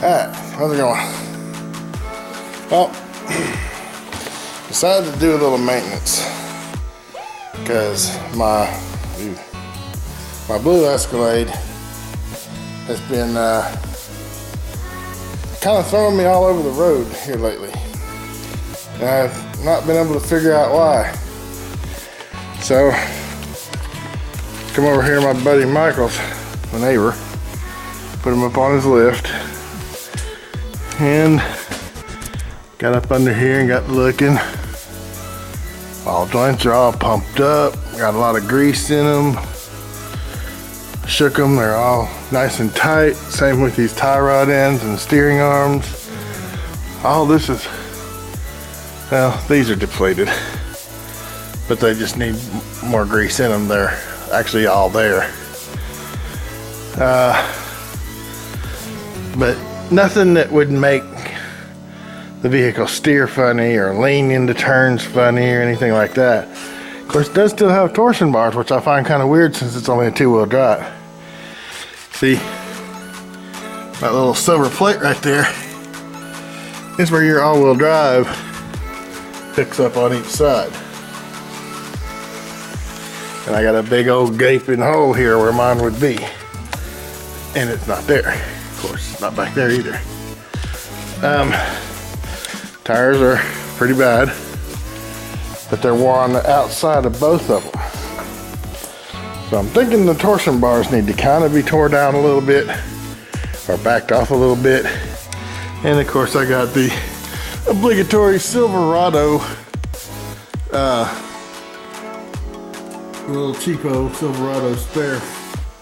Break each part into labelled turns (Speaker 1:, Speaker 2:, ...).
Speaker 1: Alright, how's it going? Well, decided to do a little maintenance because my blue Escalade has been kind of throwing me all over the road here lately, and I've not been able to figure out why. So come over here to my buddy Michael's, my neighbor, put him up on his lift, and got up under here and got looking. All joints are all pumped up, got a lot of grease in them. Shook them, they're all nice and tight. Same with these tie rod ends and steering arms. All this is, well, these are deflated, but they just need more grease in them. They're actually all there. But nothing that would make the vehicle steer funny or lean into turns funny or anything like that. Of course, it does still have torsion bars, which I find kind of weird since it's only a two-wheel drive. See, that little silver plate right there is where your all-wheel drive picks up on each side. And I got a big old gaping hole here where mine would be. And it's not there. Of course, it's not back there either. Tires are pretty bad, but they're wore on the outside of both of them. So I'm thinking the torsion bars need to kind of be tore down a little bit or backed off a little bit. And of course I got the obligatory Silverado, little cheapo Silverado spare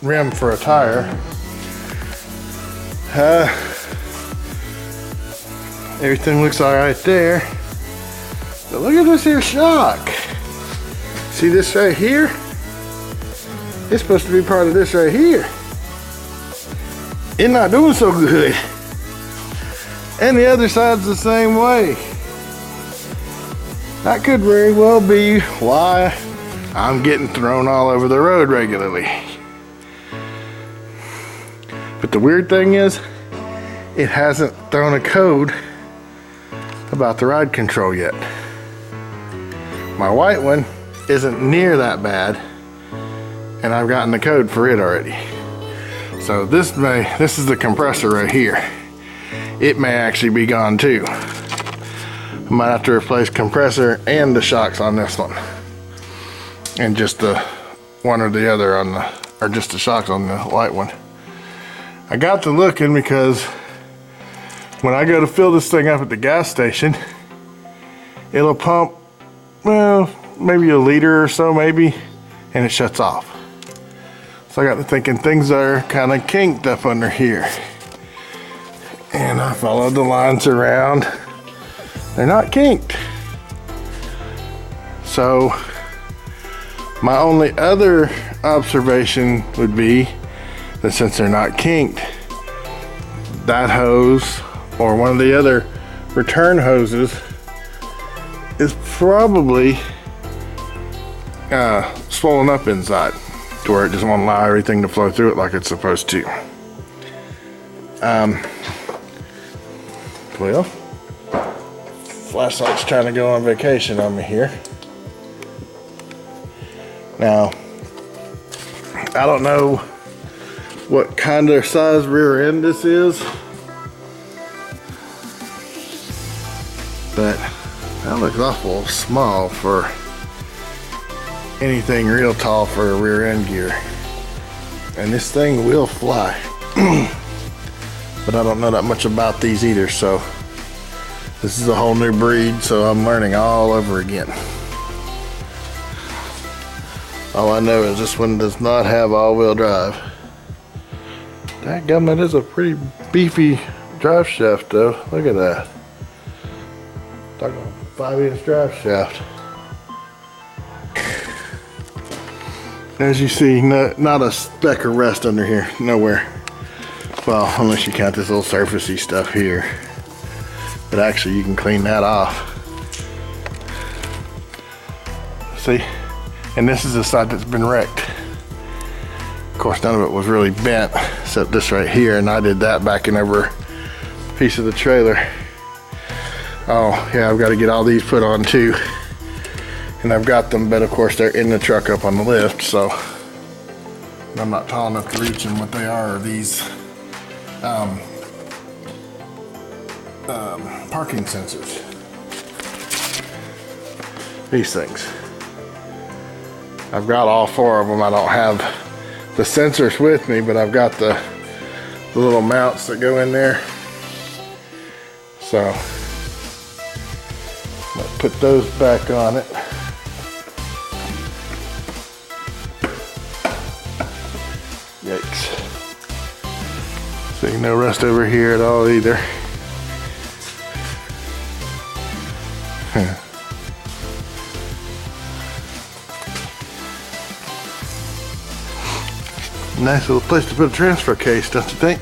Speaker 1: rim for a tire. Everything looks all right there. But look at this here shock. See this right here? It's supposed to be part of this right here. It's not doing so good. And the other side's the same way. That could very well be why I'm getting thrown all over the road regularly. But the weird thing is, it hasn't thrown a code about the ride control yet. My white one isn't near that bad, and I've gotten the code for it already. So this is the compressor right here. It may actually be gone too. I might have to replace compressor and the shocks on this one, and just the one or the other on the, or just the shocks on the white one. I got to looking because when I go to fill this thing up at the gas station, it'll pump, well, maybe a liter or so maybe, and it shuts off. So I got to thinking things are kind of kinked up under here. And I followed the lines around. They're not kinked. So my only other observation would be that since they're not kinked, that hose or one of the other return hoses is probably swollen up inside to where it just won't allow everything to flow through it like it's supposed to. Well, flashlight's trying to go on vacation on me here. Now, I don't know what kind of size rear end this is, but that looks awful small for anything real tall for a rear end gear. And this thing will fly. But I don't know that much about these either, so this is a whole new breed, so I'm learning all over again. All I know is this one does not have all-wheel drive. Dadgummit, is a pretty beefy drive shaft though. Look at that. Talking about 5-inch drive shaft. As you see, not a speck of rust under here, nowhere. Well, unless you count this little surfacey stuff here. But actually you can clean that off. See? And this is the side that's been wrecked. Of course, none of it was really bent, except this right here, and I did that backing over piece of the trailer. Oh yeah, I've got to get all these put on too. And I've got them, but of course they're in the truck up on the lift, so I'm not tall enough to reach them. What they are these parking sensors. These things. I've got all 4 of them. I don't have the sensors with me, but I've got the little mounts that go in there. So let's put those back on it. Yikes. See, no rust over here at all either. Nice little place to put a transfer case, don't you think?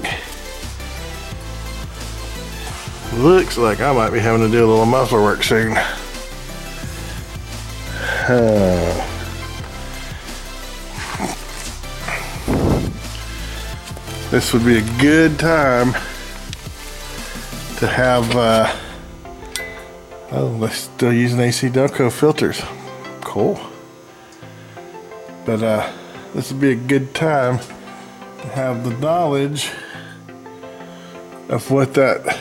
Speaker 1: Looks like I might be having to do a little muffler work soon. This would be a good time to have, oh, they're still using AC Delco filters. Cool. But this would be a good time to have the knowledge of what that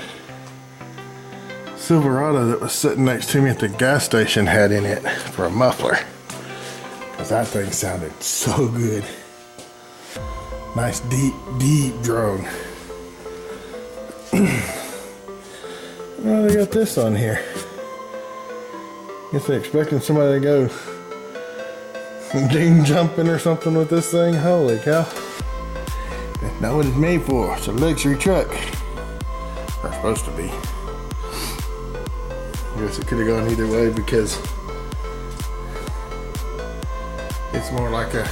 Speaker 1: Silverado that was sitting next to me at the gas station had in it for a muffler. Because that thing sounded so good. Nice deep, deep drone. Oh, they got this on here. Guess they're expecting somebody to go ding jumping or something with this thing. Holy cow. That's not what it's made for. It's a luxury truck. Or supposed to be. I guess it could have gone either way because it's more like a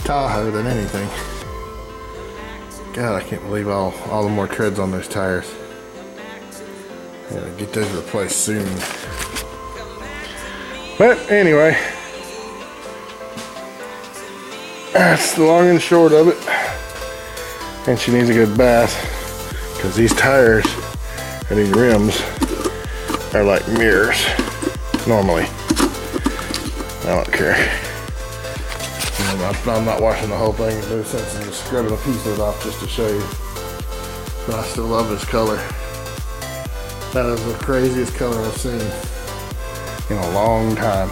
Speaker 1: Tahoe than anything. God, I can't believe all the more treads on those tires. Gotta get those replaced soon. But anyway, that's the long and short of it. And she needs a good bath because these tires and these rims are like mirrors normally. I don't care. I'm not washing the whole thing. There's no sense in just scrubbing a piece of it off just to show you. But I still love this color. That is the craziest color I've seen in a long time.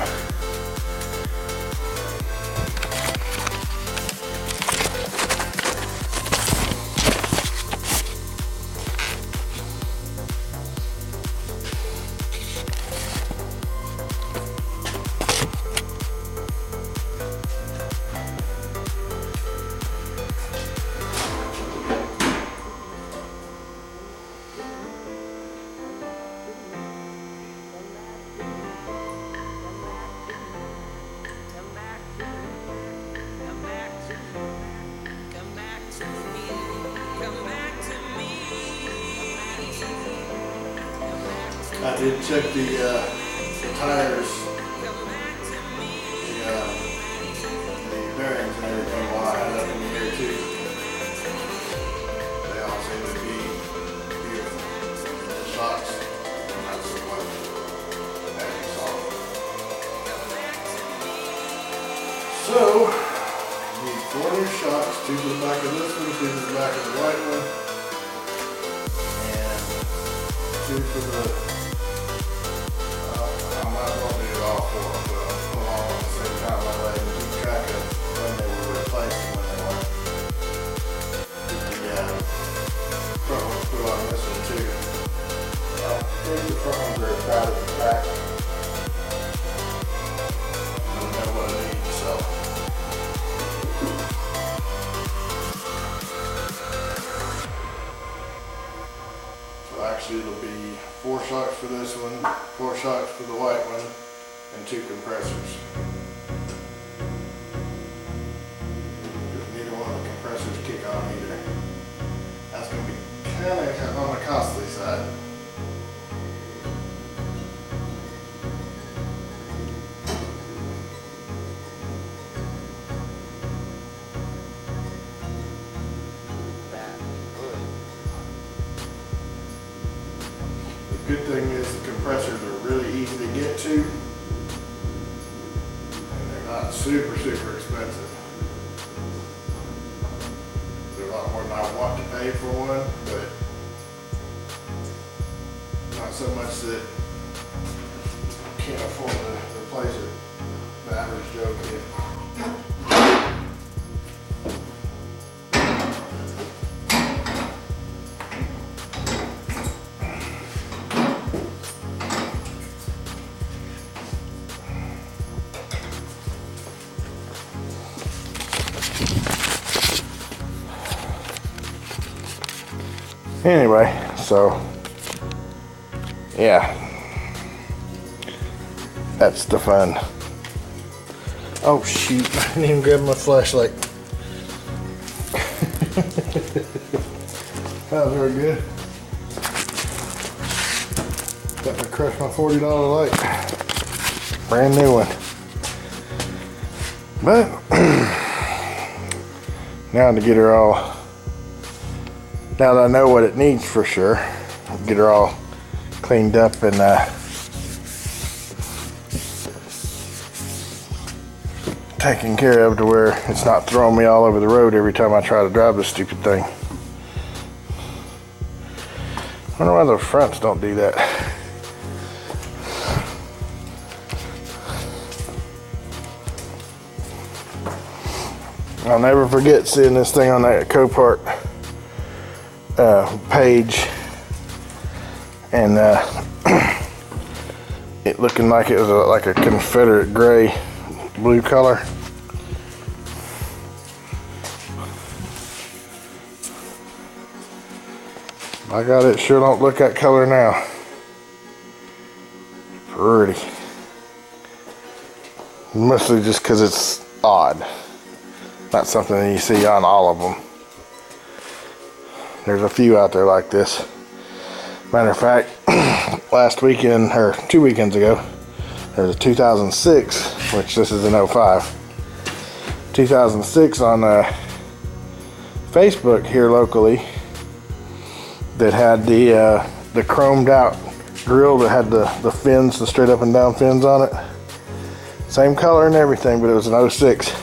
Speaker 1: I did check the tires, the bearings and everything while I had it up in the air too. They all seem to be beautiful. The shocks, not so much as you saw. So, you need 4 new shocks, 2 to the back of this one, 2 to the back of the white one, and 2 for the actually it'll be 4 shocks for this one, 4 shocks for the white one, and 2 compressors. Neither one of the compressors kick on either. That's going to be kind of on the costly side. Good thing is the compressors are really easy to get to, and they're not super expensive. They're a lot more than I want to pay for one, but not so much that I can't afford to replace it. The average Joe can. Anyway, so yeah, that's the fun. Oh shoot, I didn't even grab my flashlight. That was very good. Got to crush my $40 light. Brand new one. But now to get her all, now that I know what it needs for sure, I'll get her all cleaned up and taken care of to where it's not throwing me all over the road every time I try to drive this stupid thing. I wonder why the fronts don't do that. I'll never forget seeing this thing on that Copart page, and it looking like it was like a Confederate gray blue color. My God, it sure don't look that color now. Pretty. Mostly just because it's odd. Not something that you see on all of them. There's a few out there like this. Matter of fact, last weekend, or 2 weekends ago, there's a 2006, which this is an 05. 2006 on Facebook here locally that had the chromed out grill that had the fins, the straight up and down fins on it. Same color and everything, but it was an 06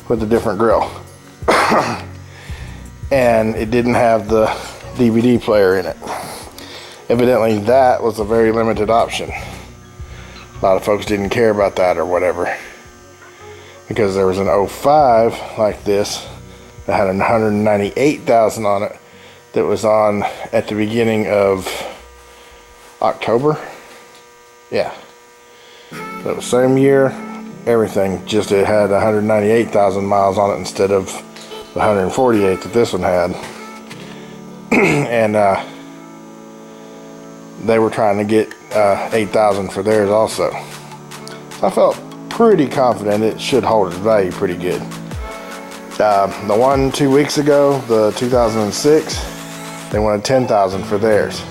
Speaker 1: with a different grill. And it didn't have the DVD player in it. Evidently that was a very limited option. A lot of folks didn't care about that or whatever, because there was an 05 like this that had 198,000 on it that was on at the beginning of October. Yeah, that was same year, everything, just it had 198,000 miles on it instead of the 148 that this one had. And they were trying to get 8,000 for theirs also. So I felt pretty confident it should hold its value pretty good. The one 2 weeks ago, the 2006, they wanted 10,000 for theirs,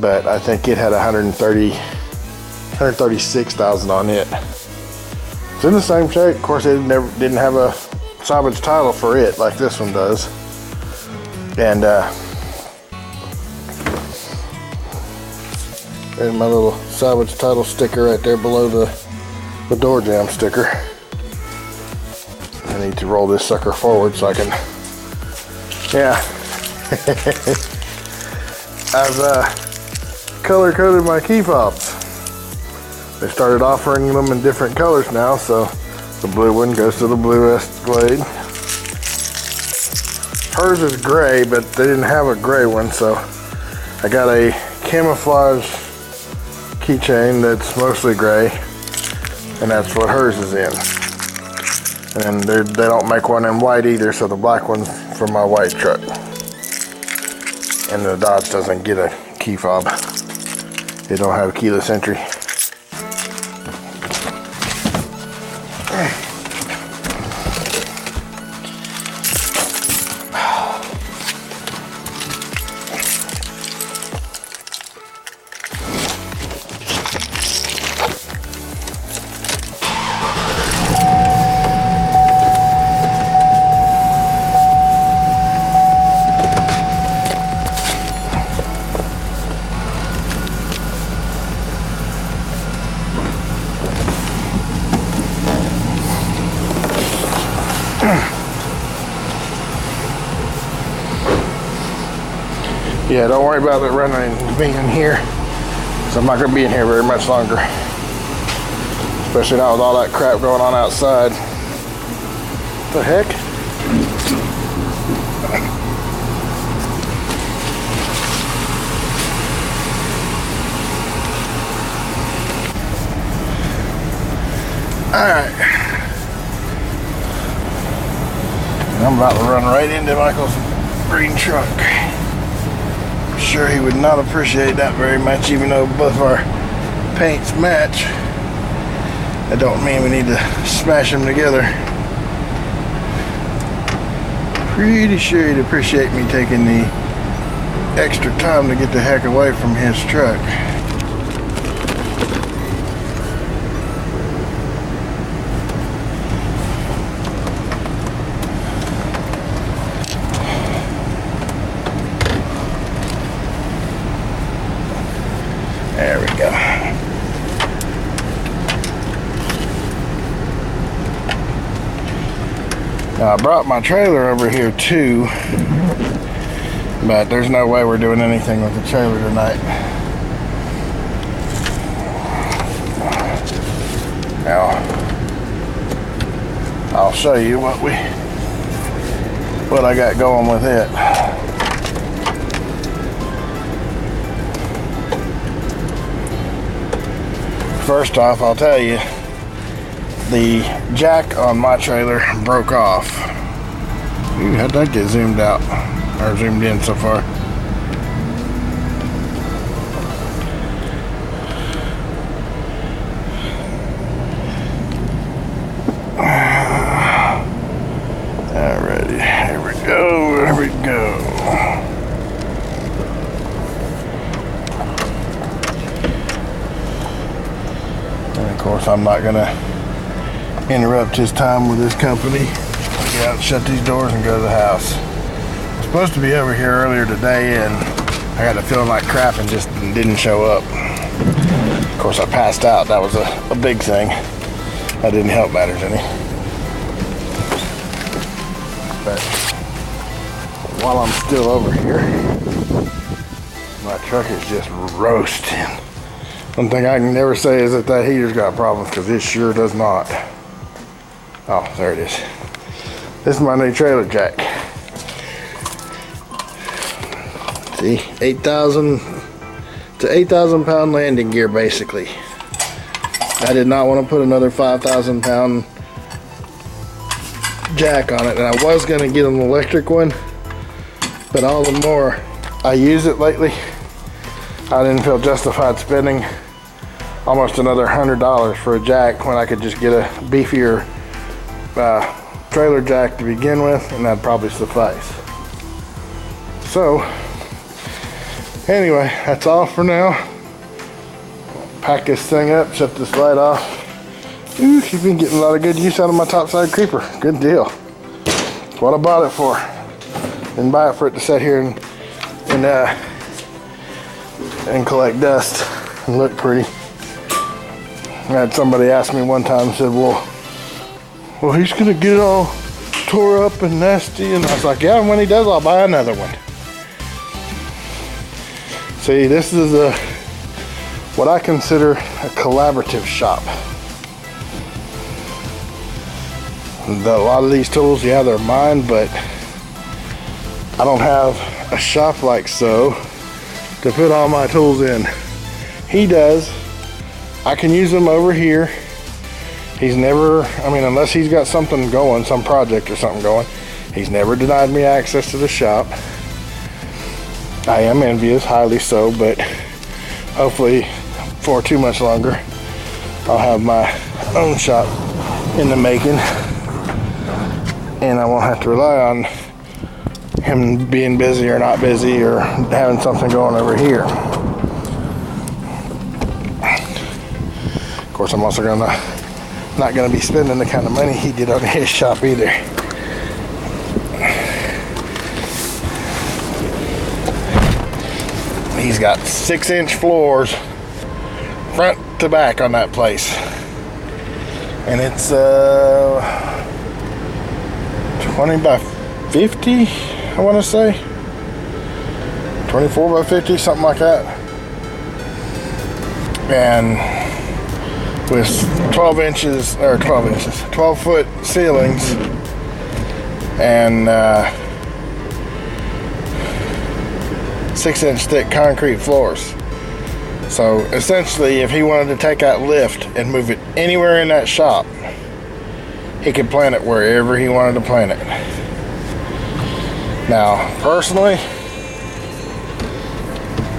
Speaker 1: but I think it had 136,000 on it. It's in the same shape. Of course, it didn't have a salvage title for it like this one does, and there's my little salvage title sticker right there below the door jamb sticker. I need to roll this sucker forward so I can, yeah. I've color coded my key fobs. They started offering them in different colors now, so the blue one goes to the blue Escalade. Hers is gray, but they didn't have a gray one, so I got a camouflage keychain that's mostly gray, and that's what hers is in. And they don't make one in white either, so the black one's for my white truck. And the Dodge doesn't get a key fob. It don't have keyless entry. Yeah, don't worry about it running and being in here. So I'm not gonna be in here very much longer. Especially not with all that crap going on outside. What the heck? Alright. I'm about to run right into Michael's green truck. I'm sure he would not appreciate that very much, even though both of our paints match. That don't mean we need to smash them together. Pretty sure he'd appreciate me taking the extra time to get the heck away from his truck. There we go. Now I brought my trailer over here too, but there's no way we're doing anything with the trailer tonight. Now, I'll show you what I got going with it. First off, I'll tell you, the jack on my trailer broke off. Ooh, how'd that get zoomed out? Or zoomed in so far? Alrighty, here we go, here we go. And of course, I'm not gonna interrupt his time with his company. I'll get out and shut these doors and go to the house. I was supposed to be over here earlier today and I got a feeling like crap and just didn't show up. Of course, I passed out. That was a big thing. That didn't help matters any. But while I'm still over here, my truck is just roasting. One thing I can never say is that heater's got problems, because it sure does not. Oh, there it is. This is my new trailer jack. See, 8,000 to 8,000 pound landing gear basically. I did not want to put another 5,000 pound jack on it, and I was going to get an electric one, but all the more I use it lately, I didn't feel justified spending almost another $100 for a jack when I could just get a beefier trailer jack to begin with, and that'd probably suffice. So anyway, that's all for now. Pack this thing up, shut this light off. Ooh, she's been getting a lot of good use out of my topside creeper. Good deal. That's what I bought it for. Didn't buy it for it to sit here and collect dust and look pretty. I had somebody ask me one time, said, well, he's gonna get it all tore up and nasty, and I was like, yeah, and when he does, I'll buy another one. See, this is what I consider a collaborative shop. A lot of these tools, yeah, they're mine, but I don't have a shop like so to put all my tools in. He does. I can use them over here. He's never, I mean, unless he's got something going, some project or something going, he's never denied me access to the shop. I am envious, highly so, but hopefully for too much longer, I'll have my own shop in the making, and I won't have to rely on him being busy or not busy or having something going over here. Of course, I'm also not gonna be spending the kind of money he did on his shop either. He's got 6-inch floors, front to back on that place. And it's 20 by 50, I wanna say. 24 by 50, something like that. And with 12 foot ceilings and 6-inch thick concrete floors. So essentially, if he wanted to take that lift and move it anywhere in that shop, he could plant it wherever he wanted to plant it. Now, personally,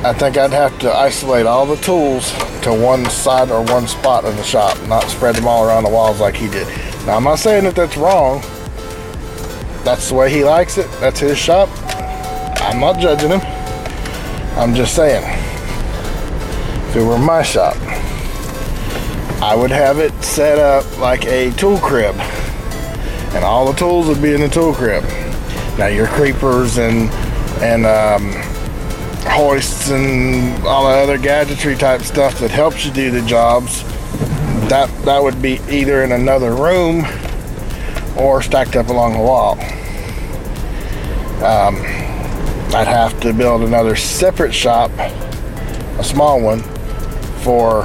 Speaker 1: I think I'd have to isolate all the tools to one side or one spot of the shop, not spread them all around the walls like he did. Now, I'm not saying that that's wrong. That's the way he likes it. That's his shop. I'm not judging him. I'm just saying, if it were my shop, I would have it set up like a tool crib, and all the tools would be in the tool crib. Now your creepers and hoists and all the other gadgetry type stuff that helps you do the jobs, that would be either in another room or stacked up along the wall. I'd have to build another separate shop, a small one, for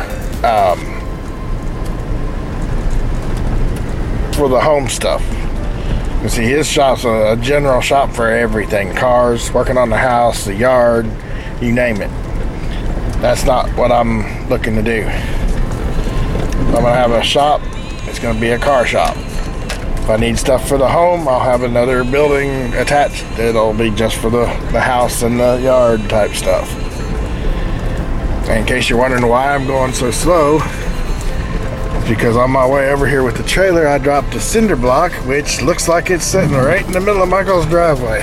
Speaker 1: the home stuff. You see, his shop's a general shop for everything. Cars, working on the house, the yard, you name it. That's not what I'm looking to do. If I'm gonna have a shop, it's gonna be a car shop. If I need stuff for the home, I'll have another building attached. It'll be just for the house and the yard type stuff. And in case you're wondering why I'm going so slow, because on my way over here with the trailer, I dropped a cinder block, which looks like it's sitting right in the middle of Michael's driveway.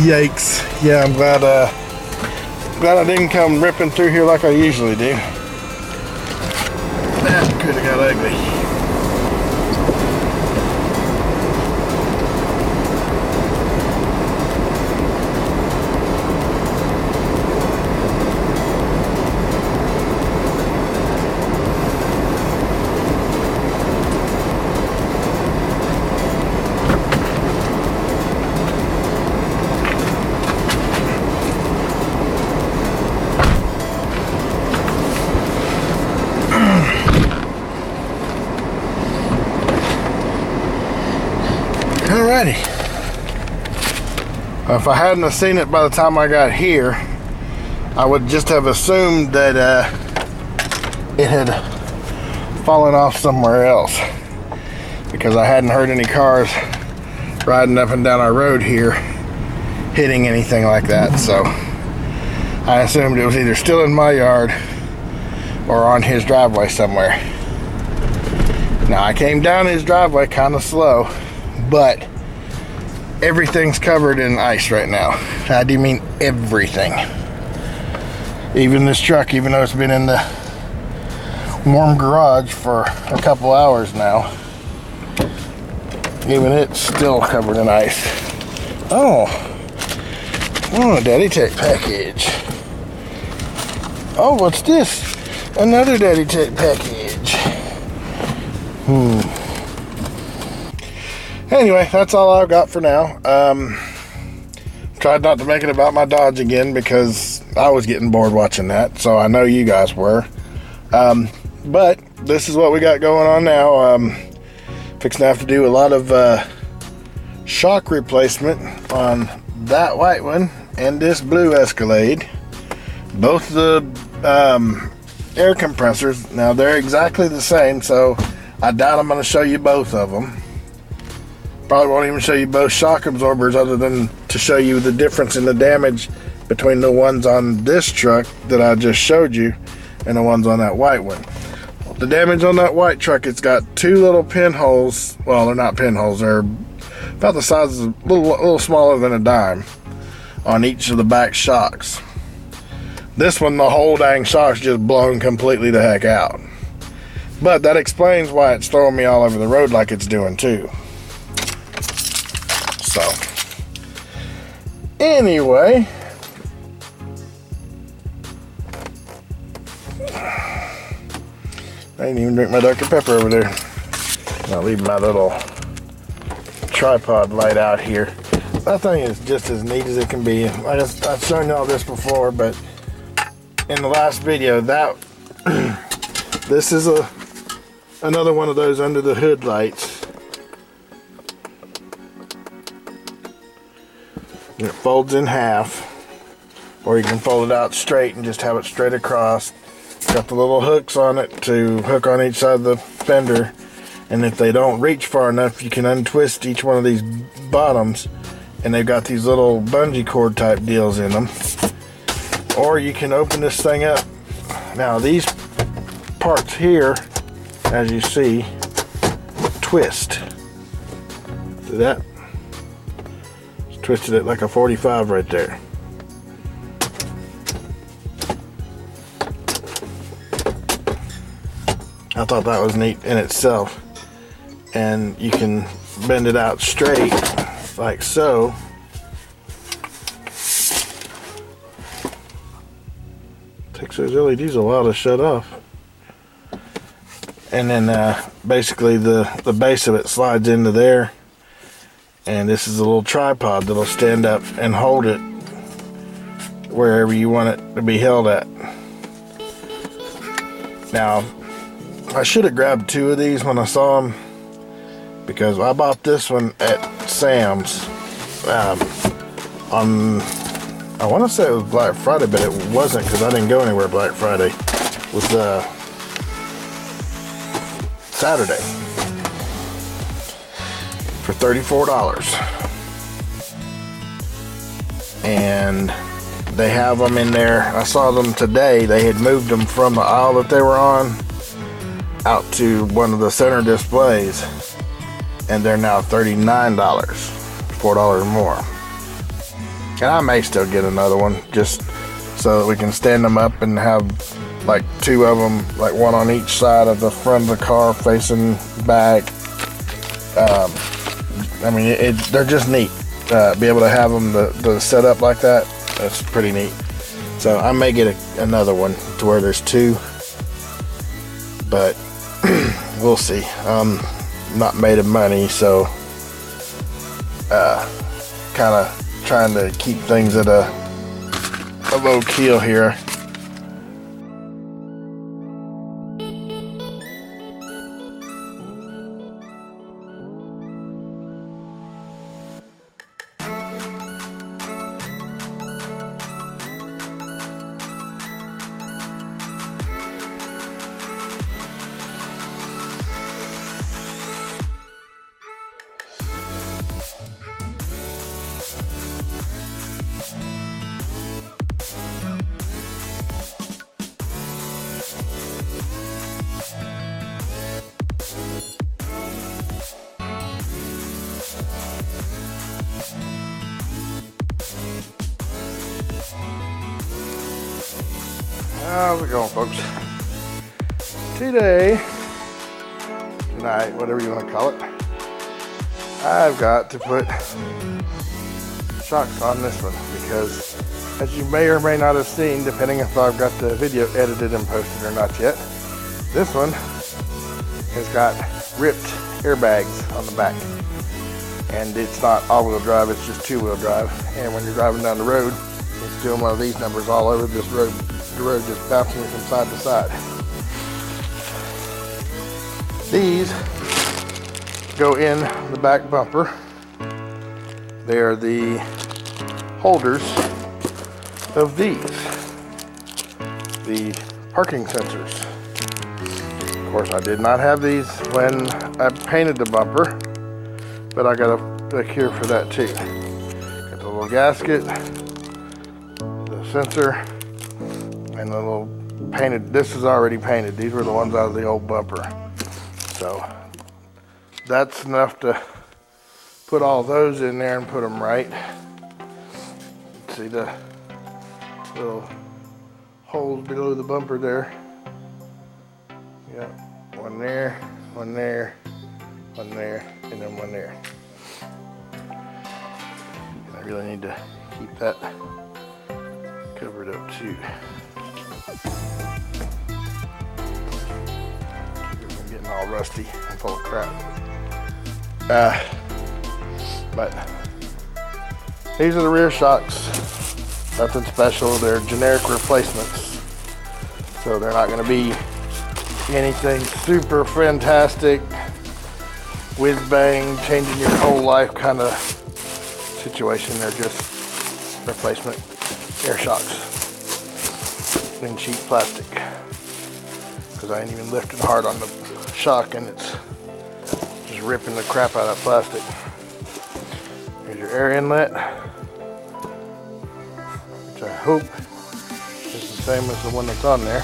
Speaker 1: Yikes. Yeah, I'm glad I didn't come ripping through here like I usually do. That could have got ugly. Alrighty. If I hadn't have seen it by the time I got here, I would just have assumed that it had fallen off somewhere else, because I hadn't heard any cars riding up and down our road here hitting anything like that. So I assumed it was either still in my yard or on his driveway somewhere. Now, I came down his driveway kind of slow, but everything's covered in ice right now. I do mean everything. Even this truck, even though it's been in the warm garage for a couple hours now, even it's still covered in ice. Oh, a Daddy Tech package. Oh, what's this? Another Daddy Tech package. Anyway, that's all I've got for now. Tried not to make it about my Dodge again because I was getting bored watching that, so I know you guys were. But this is what we got going on now. Fixing to have to do a lot of shock replacement on that white one and this blue Escalade. Both the air compressors, now they're exactly the same, so I doubt I'm going to show you both of them. Probably won't even show you both shock absorbers, other than to show you the difference in the damage between the ones on this truck that I just showed you and the ones on that white one. The damage on that white truck, it's got two little pinholes. Well, they're not pinholes, they're about the size of a little smaller than a dime on each of the back shocks. This one, the whole dang shock's just blown completely the heck out. But that explains why it's throwing me all over the road like it's doing too. So, anyway, I didn't even drink my Dr. Pepper over there. I'll leave my little tripod light out here. That thing is just as neat as it can be. I've shown y'all this before, but in the last video, that this is another one of those under the hood lights. And it folds in half, or you can fold it out straight and just have it straight across. It's got the little hooks on it to hook on each side of the fender, and if they don't reach far enough, you can untwist each one of these bottoms, and they've got these little bungee cord type deals in them. Or you can open this thing up. Now these parts here, as you see, twist. See that? Just twisted it like a 45 right there. I thought that was neat in itself. And you can bend it out straight like so. Takes those LEDs a while to shut off. And then basically the base of it slides into there, and this is a little tripod that'll stand up and hold it wherever you want it to be held at. Now I should have grabbed two of these when I saw them, because I bought this one at Sam's on, I want to say it was Black Friday, but it wasn't, because I didn't go anywhere Black Friday. It was Saturday for $34. And they have them in there. I saw them today. They had moved them from the aisle that they were on out to one of the center displays, and they're now $39, $4 more. And I may still get another one, just so that we can stand them up and have like two of them, like one on each side of the front of the car facing back. I mean, they're just neat. Be able to have them the set up like that, that's pretty neat. So I may get another one to where there's two, but we'll see. I'm not made of money, so kind of trying to keep things at a low keel here. How's it going, folks? Tonight, whatever you want to call it, I've got to put shocks on this one, because as you may or may not have seen, depending if I've got the video edited and posted or not yet, this one has got ripped airbags on the back. And it's not all-wheel drive, it's just two-wheel drive. And when you're driving down the road, it's doing one of these numbers all over this road. The road just bouncing from side to side. These go in the back bumper. They are the holders of these, the parking sensors. Of course, I did not have these when I painted the bumper, but I got a cure for that too. Got the little gasket, the sensor, and the little painted. This is already painted. These were the ones out of the old bumper. So that's enough to put all those in there and put them right. See the little holes below the bumper there. Yep, one there, one there, one there, and then one there. And I really need to keep that covered up too. I'm getting all rusty and full of crap. But These are the rear shocks. Nothing special. They're generic replacements. So they're not going to be anything super fantastic, whiz bang, changing your whole life kind of situation. They're just replacement air shocks in cheap plastic. Because I ain't even lifted hard on the shock and it's just ripping the crap out of that plastic. Here's your air inlet, which I hope is the same as the one that's on there.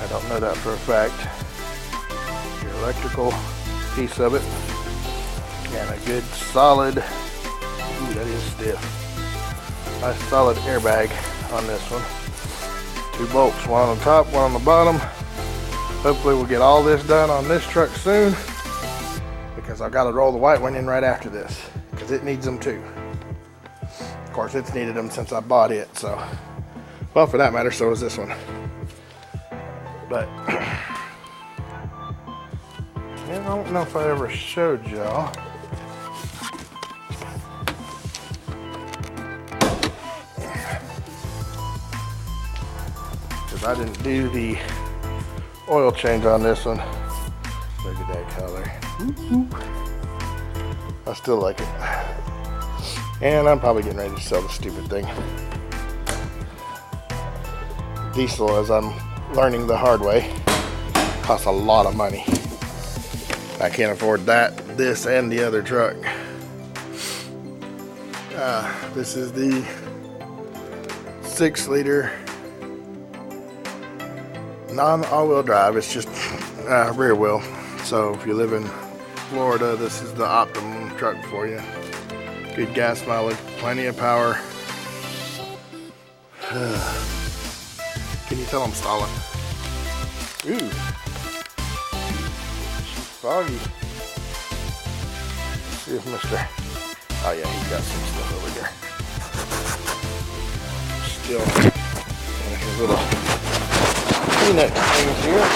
Speaker 1: I don't know that for a fact. Your electrical piece of it, and a good solid, ooh, that is stiff, nice solid airbag on this one. 2 bolts, one on the top, one on the bottom. Hopefully we'll get all this done on this truck soon, because I've got to roll the white one in right after this, because it needs them too. Of course, it's needed them since I bought it, so, well, for that matter, so is this one. But I don't know if I ever showed y'all. Because I didn't do the oil change on this one. Look at that color. I still like it. And I'm probably getting ready to sell the stupid thing. Diesel, as I'm learning the hard way, costs a lot of money. I can't afford that, this, and the other truck. This is the 6-liter non-all-wheel drive. It's just rear wheel. So if you live in Florida, this is the optimum truck for you. Good gas mileage, plenty of power. Can you tell I'm stalling? Ooh. She's foggy. Let's see if Mr. Oh yeah, he's got some stuff over here. Still in his little peanut things here.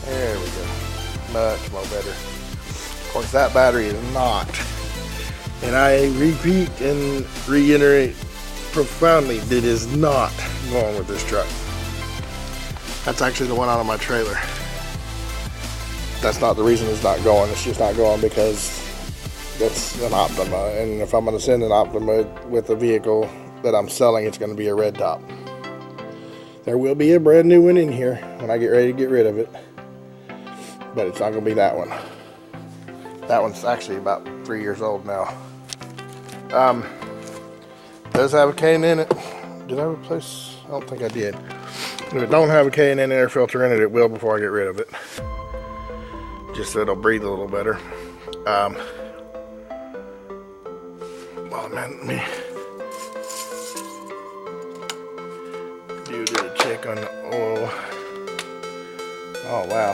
Speaker 1: There we go. Much more better. Of course, that battery is not. And I repeat and reiterate profoundly, it is not going with this truck. That's actually the one out of my trailer. That's not the reason it's not going. It's just not going because that's an Optima. And if I'm going to send an Optima with a vehicle that I'm selling, it's going to be a red top. There will be a brand new one in here when I get ready to get rid of it. But it's not going to be that one. That one's actually about 3 years old now. Does have a K&N in it. Did I replace? I don't think I did. If it don't have a K&N air filter in it, it will before I get rid of it. Just so it'll breathe a little better. Oh man, let me do a check on the oil. Oh wow.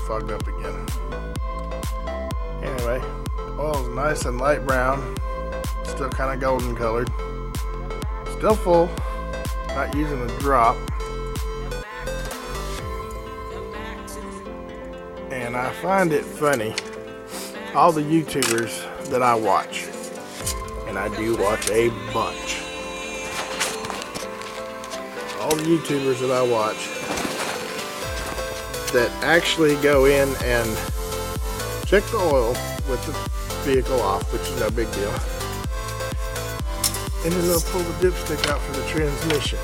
Speaker 1: Fogged up again. Anyway, oil's nice and light brown, still kind of golden colored, still full, not using a drop. And I find it funny, all the YouTubers that I watch, and I do watch a bunch, all the YouTubers that I watch that actually go in and check the oil with the vehicle off, which is no big deal, and then they'll pull the dipstick out for the transmission.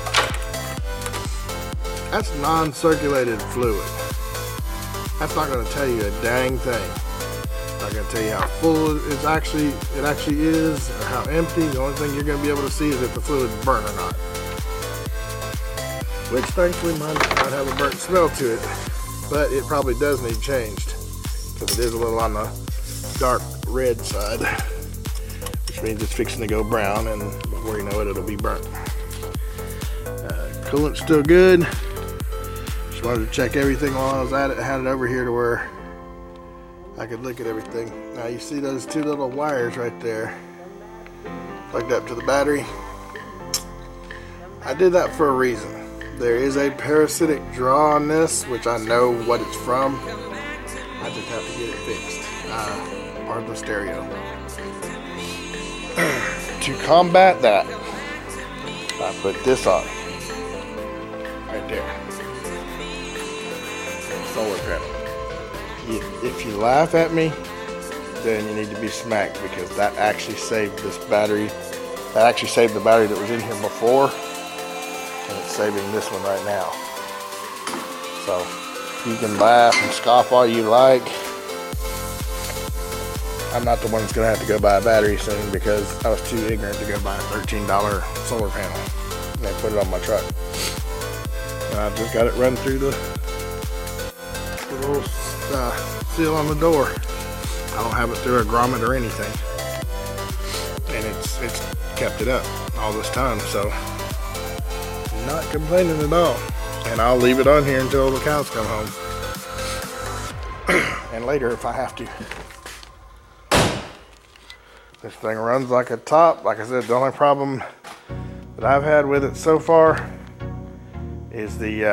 Speaker 1: That's non-circulated fluid. That's not going to tell you a dang thing. It's not going to tell you how full it actually is, or how empty. The only thing you're going to be able to see is if the fluid's burnt or not. Which thankfully mine does not have a burnt smell to it. But it probably does need changed, because it is a little on the dark red side, which means it's fixing to go brown, and before you know it, it'll be burnt. Coolant's still good. Just wanted to check everything while I was at it. I had it over here to where I could look at everything. Now you see those 2 little wires right there plugged up to the battery. I did that for a reason. There is a parasitic draw on this, which I know what it's from. I just have to get it fixed. Part of the stereo. To combat that, I put this on. Right there. Solar panel. If you laugh at me, then you need to be smacked, because that actually saved this battery. That actually saved the battery that was in here before, and it's saving this one right now. So you can laugh and scoff all you like. I'm not the one that's gonna have to go buy a battery soon, because I was too ignorant to go buy a $13 solar panel. And they put it on my truck. And I just got it run through the little seal on the door. I don't have it through a grommet or anything. And it's kept it up all this time, so not complaining at all. And I'll leave it on here until the cows come home. And later if I have to. This thing runs like a top. Like I said, the only problem that I've had with it so far is the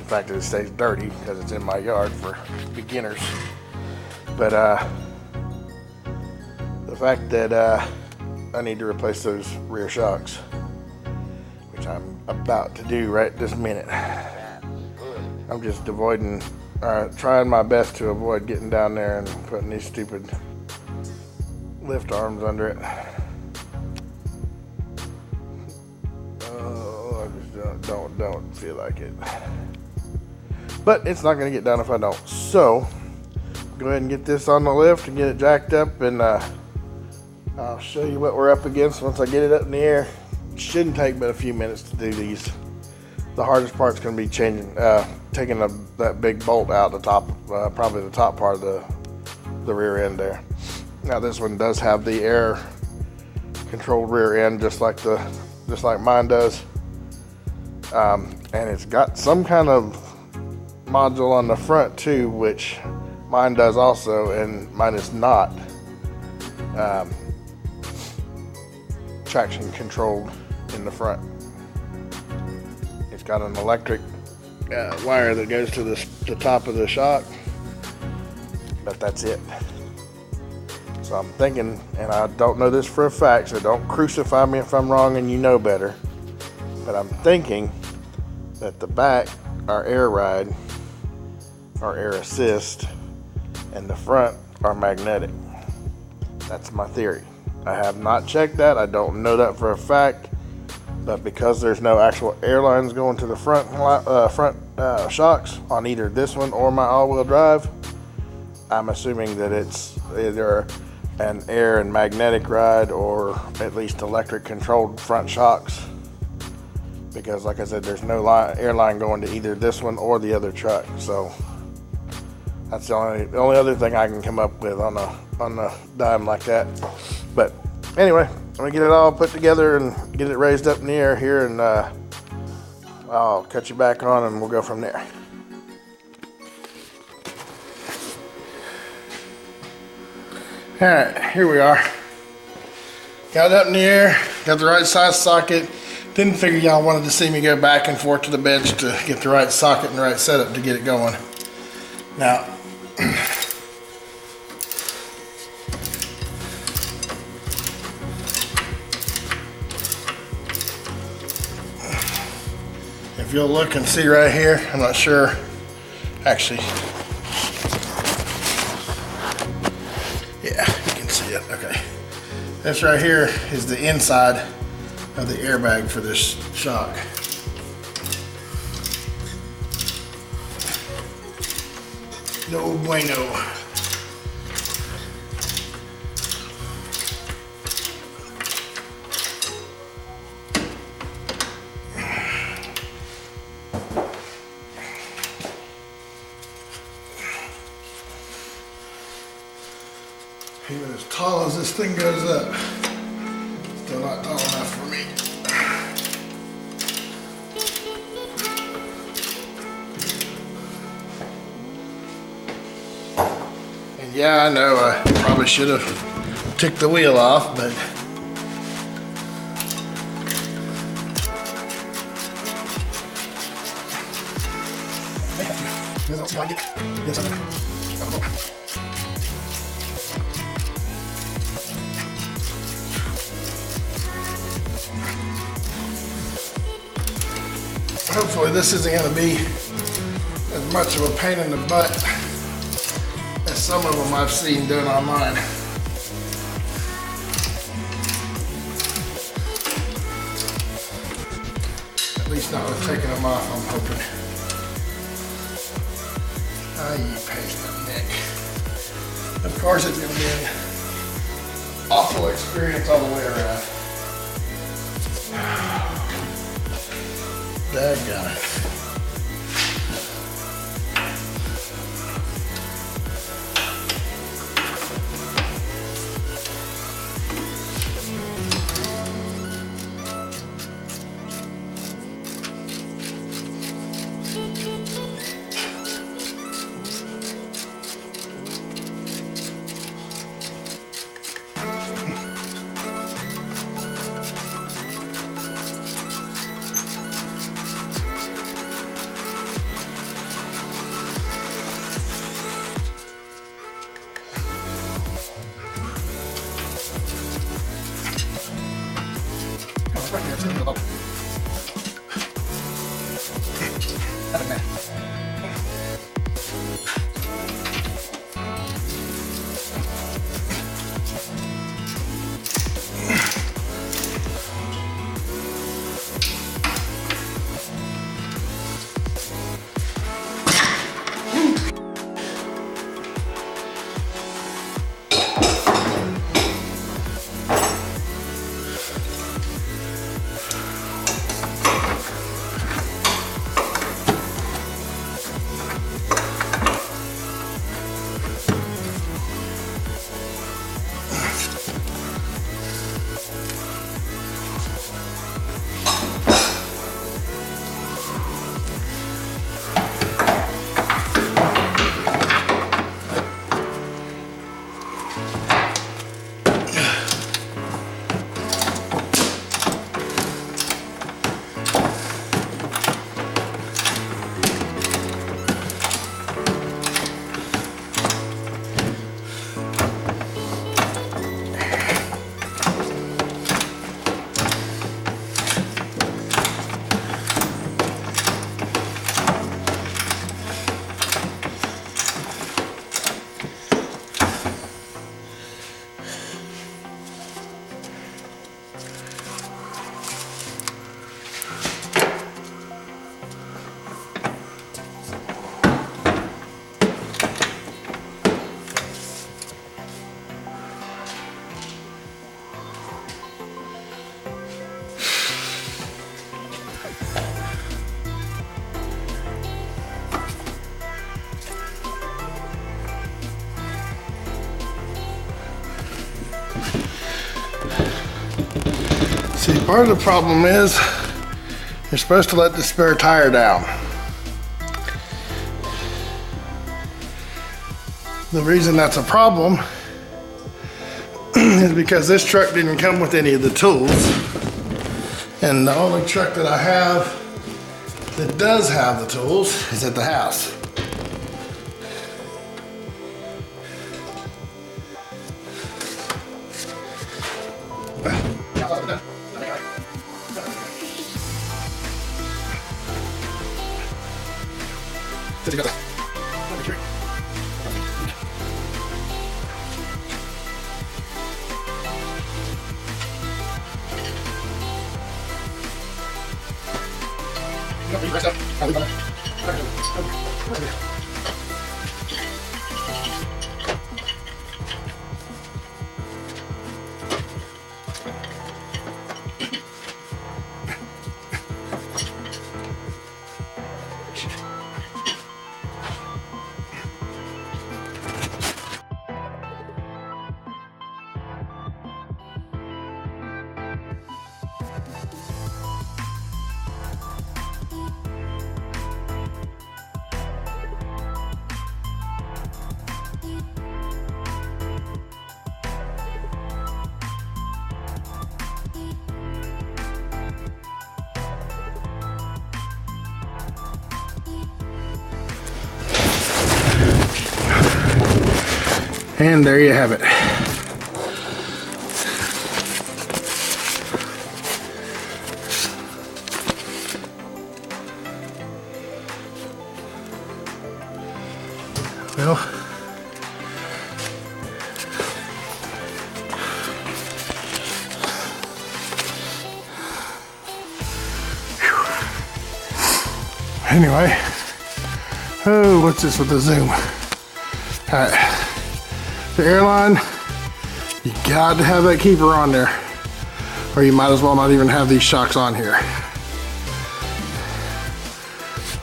Speaker 1: fact that it stays dirty, because it's in my yard for beginners. But the fact that I need to replace those rear shocks, which I'm about to do right this minute. I'm just trying my best to avoid getting down there and putting these stupid lift arms under it. Oh, I just don't feel like it. But it's not going to get done if I don't. So, go ahead and get this on the lift and get it jacked up, and I'll show you what we're up against once I get it up in the air. It shouldn't take but a few minutes to do these. The hardest part's going to be taking that big bolt out the top, probably the top part of the rear end there. Now this one does have the air controlled rear end, just like mine does, and it's got some kind of module on the front too, which mine does also, and mine is not traction controlled in the front. It's got an electric wire that goes to the top of the shock, but that's it. So I'm thinking, and I don't know this for a fact, so don't crucify me if I'm wrong and you know better, but I'm thinking that the back are air ride or air assist, and the front are magnetic. That's my theory. I have not checked that. I don't know that for a fact, but because there's no actual air lines going to the front shocks on either this one or my all-wheel drive, I'm assuming that it's either an air and magnetic ride, or at least electric controlled front shocks, because like I said, there's no air line going to either this one or the other truck. So that's the only other thing I can come up with on a dime like that. But anyway, I'm gonna get it all put together and get it raised up in the air here, and I'll cut you back on and we'll go from there. Alright, here we are. Got it up in the air, got the right size socket. Didn't figure y'all wanted to see me go back and forth to the bench to get the right socket and the right setup to get it going. Now, if you'll look and see right here, I'm not sure, actually, yeah, you can see it, okay. This right here is the inside of the airbag for this shock. No bueno. Even as tall as this thing goes up, still not tall enough for me. And yeah, I know I probably should have took the wheel off, but Hopefully this isn't going to be as much of a pain in the butt as some of them I've seen doing online. At least not with taking them off, I'm hoping. Ah, you patient Nick. Of course it's going to be an awful experience all the way around. Daggone it. See, part of the problem is you're supposed to let the spare tire down. The reason that's a problem is because this truck didn't come with any of the tools. And the only truck that I have that does have the tools is at the house. And there you have it. Well, anyway, oh, what's this with the zoom? All right, the airline, you got to have that keeper on there, or you might as well not even have these shocks on here.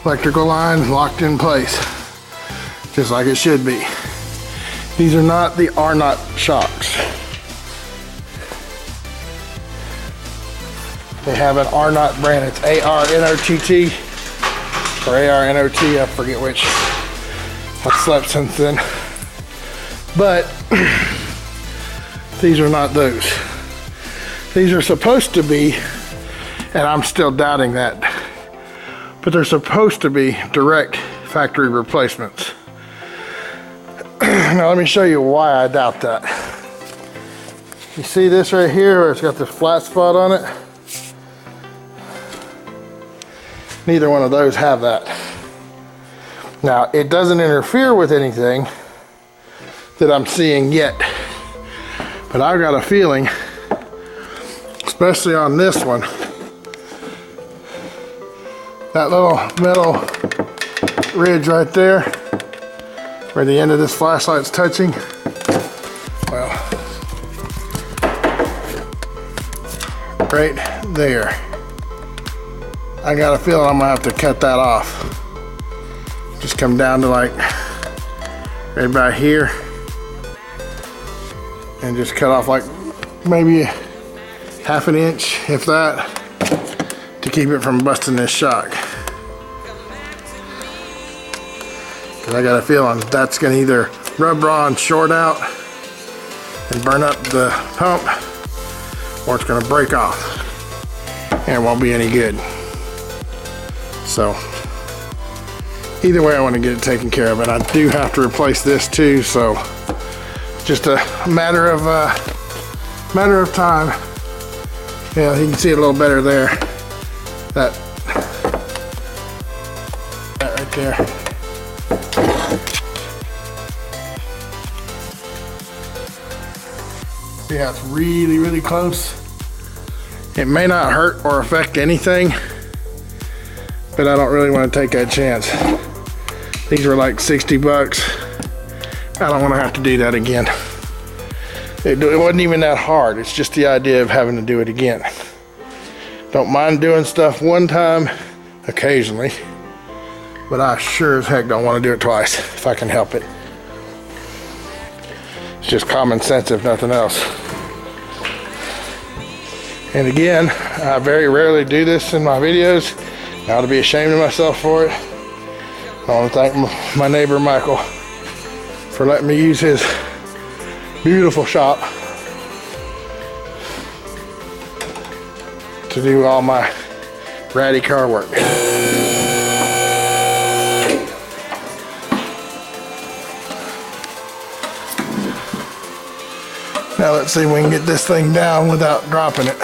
Speaker 1: Electrical line locked in place, just like it should be. These are not the R-Knot shocks. They have an R-Knot brand. It's A-R-N-O-T-T or A-R-N-O-T, I forget which. I've slept since then. But these are not those. These are supposed to be, and I'm still doubting that, but they're supposed to be direct factory replacements. Now let me show you why I doubt that. You see this right here where it's got the flat spot on it? Neither one of those have that. Now it doesn't interfere with anything that I'm seeing yet, but I've got a feeling, especially on this one, that little metal ridge right there where the end of this flashlight's touching, well, right there. I got a feeling I'm gonna have to cut that off. Just come down to like right about here and just cut off like maybe half an inch, if that, to keep it from busting this shock. Because I got a feeling that's going to either rub raw and short out and burn up the pump, or it's going to break off and it won't be any good. So either way, I want to get it taken care of, and I do have to replace this too, so just a matter of time. Yeah, you can see it a little better there. That right there. See how it's really, really close? It may not hurt or affect anything, but I don't really want to take that chance. These were like 60 bucks. I don't want to have to do that again. It wasn't even that hard. It's just the idea of having to do it again. Don't mind doing stuff one time, occasionally, but I sure as heck don't want to do it twice if I can help it. It's just common sense, if nothing else. And again, I very rarely do this in my videos. I ought to be ashamed of myself for it. I want to thank my neighbor Michael for letting me use his beautiful shop to do all my ratty car work. Now let's see if we can get this thing down without dropping it.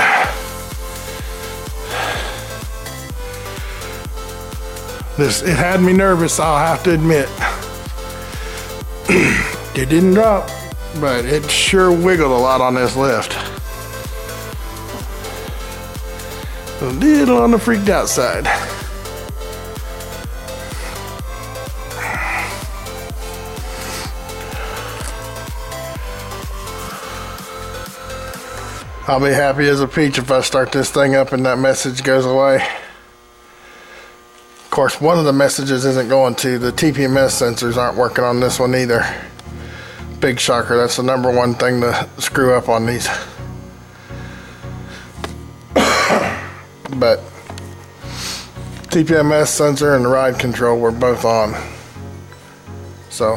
Speaker 1: It had me nervous, I'll have to admit. It didn't drop, but it sure wiggled a lot on this lift. A little on the freaked out side. I'll be happy as a peach if I start this thing up and that message goes away. Of course, one of the messages isn't going to. The TPMS sensors aren't working on this one either. Big shocker, that's the number one thing to screw up on these. But TPMS sensor and the ride control were both on. So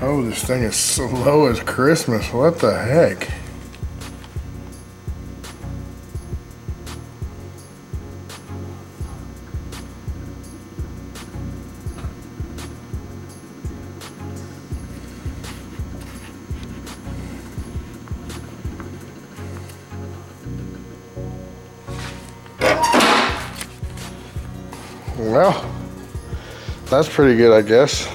Speaker 1: Oh, this thing is slow as Christmas. What the heck? Well, that's pretty good, I guess.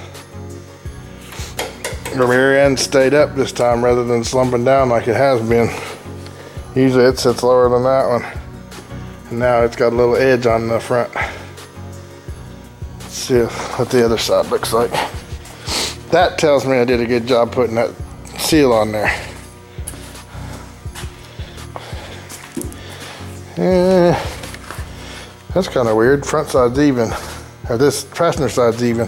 Speaker 1: The rear end stayed up this time rather than slumping down like it has been. Usually it sits lower than that one. And now it's got a little edge on the front. Let's see what the other side looks like. That tells me I did a good job putting that seal on there. That's kind of weird. Front side's even, or this passenger side's even.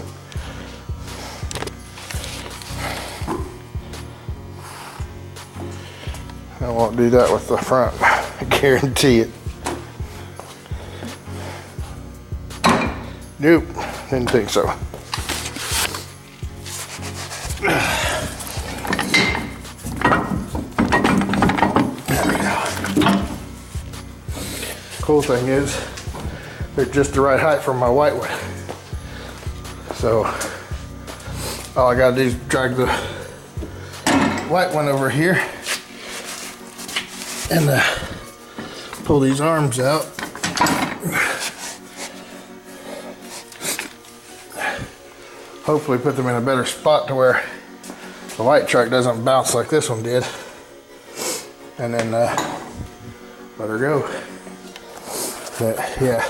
Speaker 1: I won't do that with the front. I guarantee it. Nope, didn't think so. There we go. Cool thing is, they're just the right height for my white one. So, all I gotta do is drag the white one over here and pull these arms out. Hopefully put them in a better spot to where the white truck doesn't bounce like this one did. And then let her go. But yeah,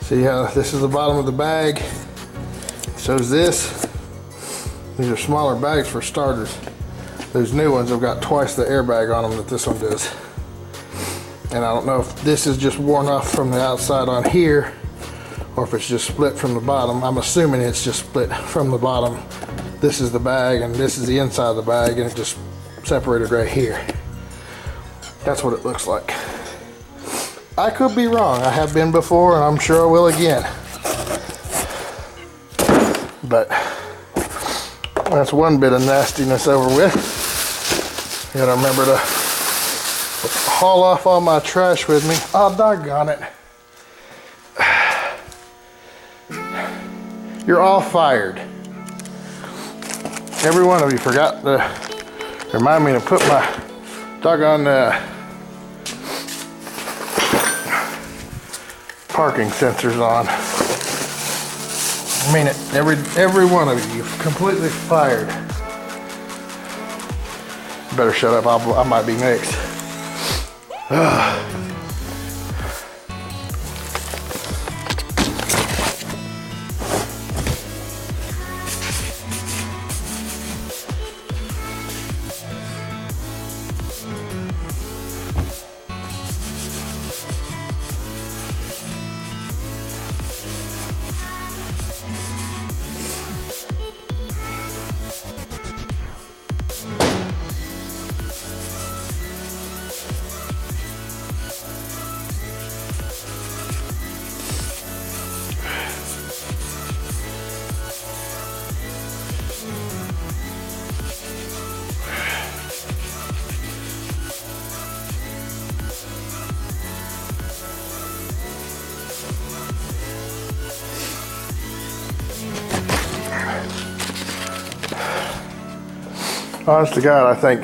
Speaker 1: see how this is the bottom of the bag. So's this. These are smaller bags for starters. Those new ones have got twice the airbag on them that this one does. And I don't know if this is just worn off from the outside on here or if it's just split from the bottom. I'm assuming it's just split from the bottom. This is the bag and this is the inside of the bag, and it just separated right here. That's what it looks like. I could be wrong. I have been before and I'm sure I will again. But that's one bit of nastiness over with. Gotta remember to haul off all my trash with me. Oh, doggone it. You're all fired. Every one of you forgot to remind me to put my doggone parking sensors on. I mean it, every one of you, completely fired. Better shut up, I might be next. Honest to God, I think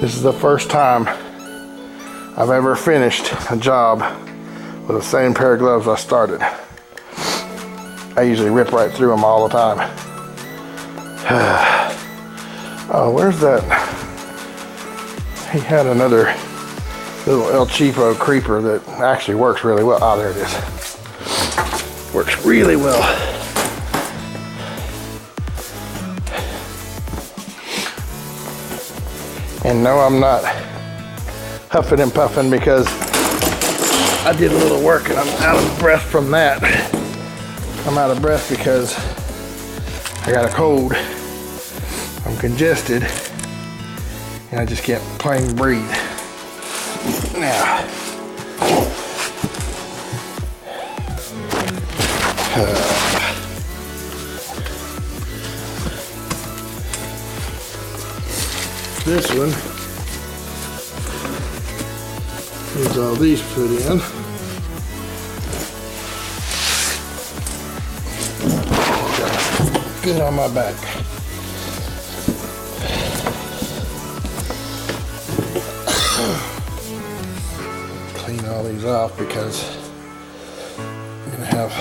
Speaker 1: this is the first time I've ever finished a job with the same pair of gloves I started. I usually rip right through them all the time. Oh, where's that? He had another little El Cheapo creeper that actually works really well. Oh, there it is. Works really well. And no, I'm not huffing and puffing because I did a little work and I'm out of breath from that. I'm out of breath because I got a cold. I'm congested and I just can't plain breathe. Now, This one needs all these put in. Good on my back. Clean all these off because I'm gonna have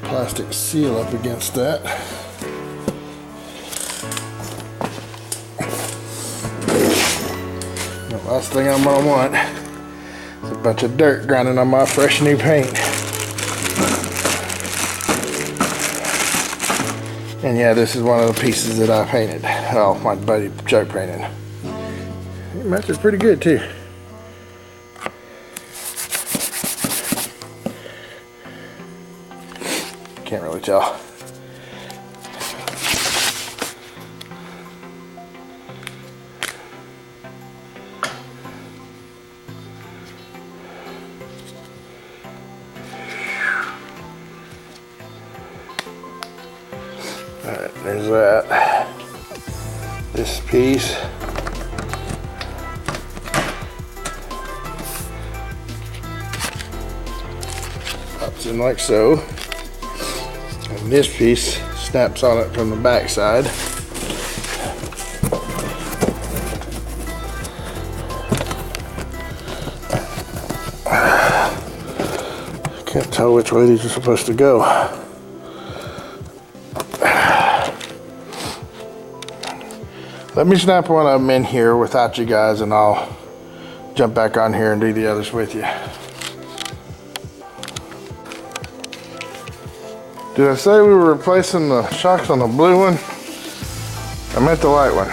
Speaker 1: plastic seal up against that. The last thing I'm gonna want is a bunch of dirt grinding on my fresh new paint. And yeah, this is one of the pieces that I painted. Oh, my buddy Chuck painted. It matches pretty good too. Can't really tell. Alright, there's that. This piece. Pops in like so. And this piece snaps on it from the back side. Can't tell which way these are supposed to go. Let me snap one of them in here without you guys, and I'll jump back on here and do the others with you. Did I say we were replacing the shocks on the blue one? I meant the white one.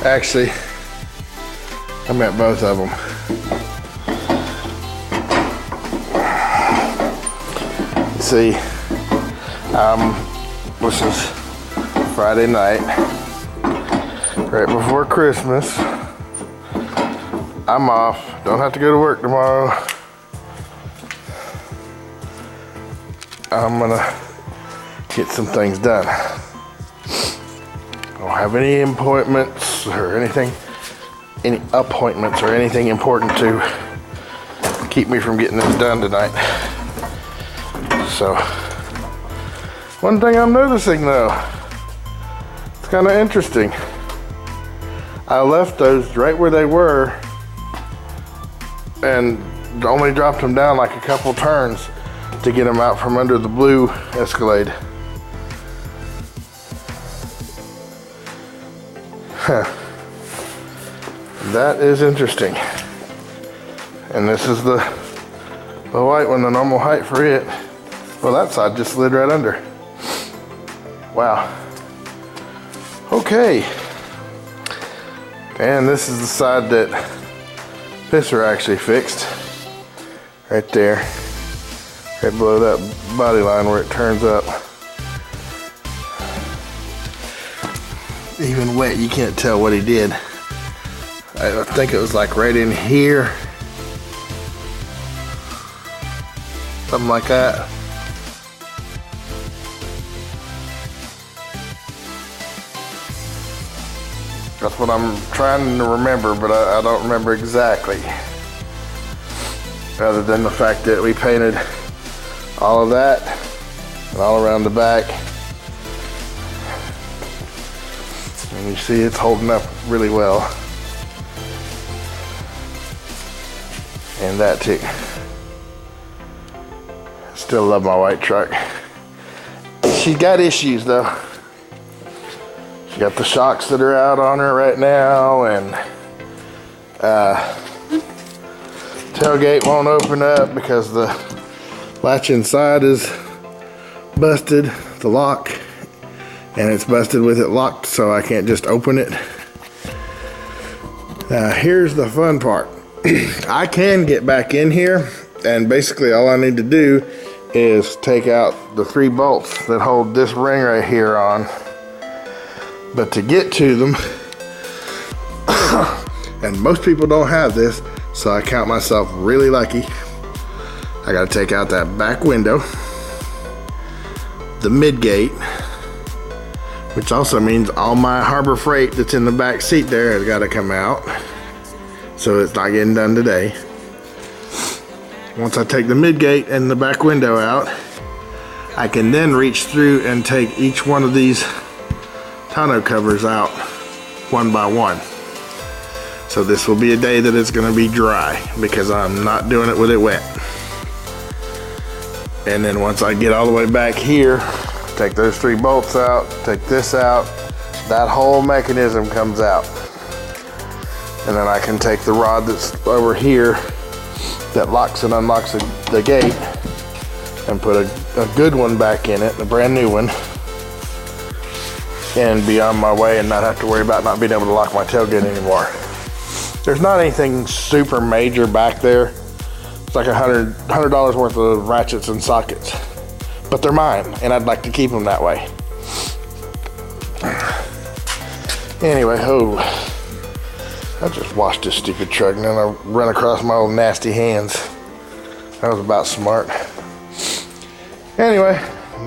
Speaker 1: Actually, I meant both of them. See, this is Friday night, right before Christmas. I'm off, don't have to go to work tomorrow. I'm gonna get some things done. I don't have any appointments or anything, important to keep me from getting this done tonight. So, one thing I'm noticing though, it's kind of interesting. I left those right where they were and only dropped them down like a couple turns to get them out from under the blue Escalade. Huh. That is interesting. And this is the white one, the normal height for it. Well, that side just slid right under. Wow. Okay. And this is the side that Pisser actually fixed. Right there. Right below that body line where it turns up. Even wet, you can't tell what he did. I think it was like right in here. Something like that. That's what I'm trying to remember, but I don't remember exactly. Other than the fact that we painted all of that and all around the back. And you see it's holding up really well. And that too. Still love my white truck. She's got issues though. She got the shocks that are out on her right now, and tailgate won't open up because the latch inside is busted, the lock, and it's busted with it locked, so I can't just open it. Here's the fun part. I can get back in here, and basically all I need to do is take out the 3 bolts that hold this ring right here on. But to get to them, and most people don't have this, so I count myself really lucky. I gotta take out that back window. the midgate, which also means all my Harbor Freight that's in the back seat there has got to come out. So it's not getting done today. Once I take the midgate and the back window out, I can then reach through and take each one of these tonneau covers out one by one. So this will be a day that it's going to be dry because I'm not doing it with it wet. And then once I get all the way back here, take those 3 bolts out, take this out, that whole mechanism comes out. And then I can take the rod that's over here that locks and unlocks the gate and put a good one back in it, a brand new one, and be on my way and not have to worry about not being able to lock my tailgate anymore. There's not anything super major back there. It's like $100 worth of ratchets and sockets, but they're mine and I'd like to keep them that way. Anyway, I just washed this stupid truck and then I ran across my old nasty hands. That was about smart. Anyway,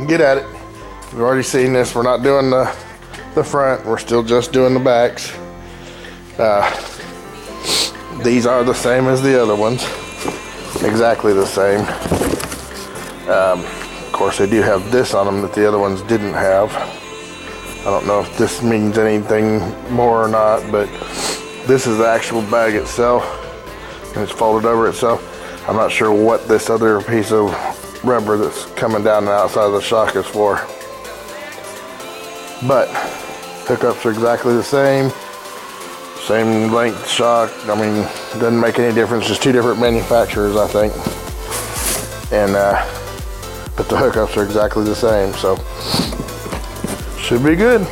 Speaker 1: get at it. We've already seen this. We're not doing the front. We're still just doing the backs. These are the same as the other ones. Exactly the same. Of course, they do have this on them that the other ones didn't have. I don't know if this means anything more or not, but this is the actual bag itself, and it's folded over itself. I'm not sure what this other piece of rubber that's coming down the outside of the shock is for. But hookups are exactly the same. Same length shock. I mean, it doesn't make any difference. Just 2 different manufacturers, I think. And but the hookups are exactly the same, so should be good.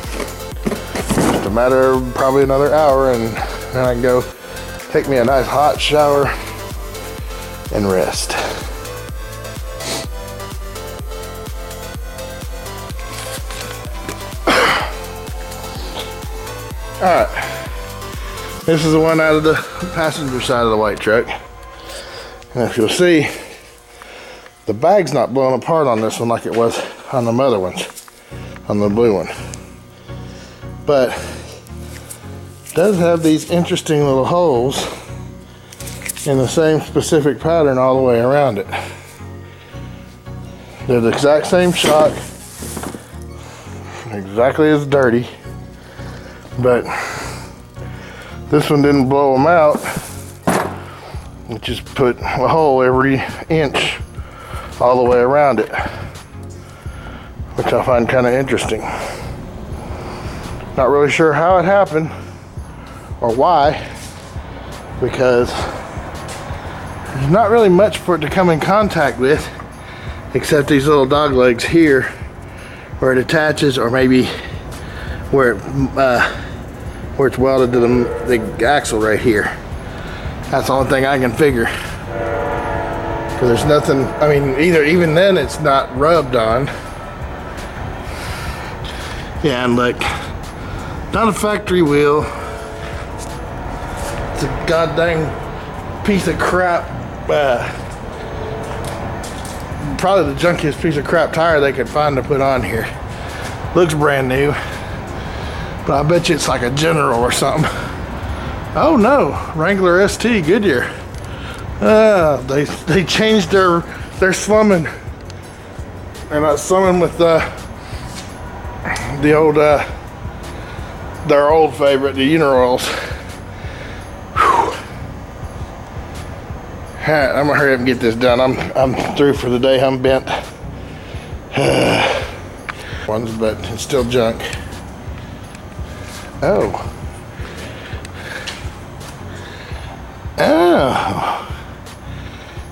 Speaker 1: Just a matter of probably another hour, and then I can go take me a nice hot shower and rest. All right. This is the one out of the passenger side of the white truck. And if you'll see, the bag's not blowing apart on this one like it was on the other ones, on the blue one. But it does have these interesting little holes in the same specific pattern all the way around it. They're the exact same shock, exactly as dirty, but this one didn't blow them out. It just put a hole every inch all the way around it, which I find kind of interesting. Not really sure how it happened or why, because there's not really much for it to come in contact with except these little dog legs here where it attaches, or maybe where it's welded to the axle right here. That's the only thing I can figure. Because there's nothing, I mean, even then it's not rubbed on. Yeah, and look, not a factory wheel. It's a goddamn piece of crap, probably the junkiest piece of crap tire they could find to put on here. Looks brand new, but I bet you it's like a General or something. Oh no, Wrangler ST Goodyear. They changed their slumming. They're not slumming with the old their old favorite, the Uniroyals. Alright, I'm gonna hurry up and get this done. I'm through for the day. I'm bent. But it's still junk. Oh.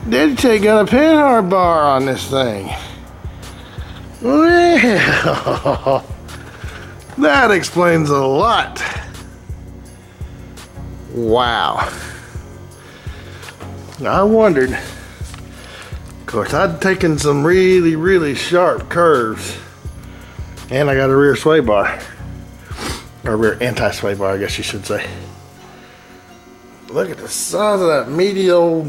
Speaker 1: Daddy Tay got a pinhard bar on this thing. Well, that explains a lot. Wow. I wondered. Of course, I'd taken some really, really sharp curves. And I got a rear sway bar. Or rear anti-sway bar, I guess you should say. Look at the size of that medial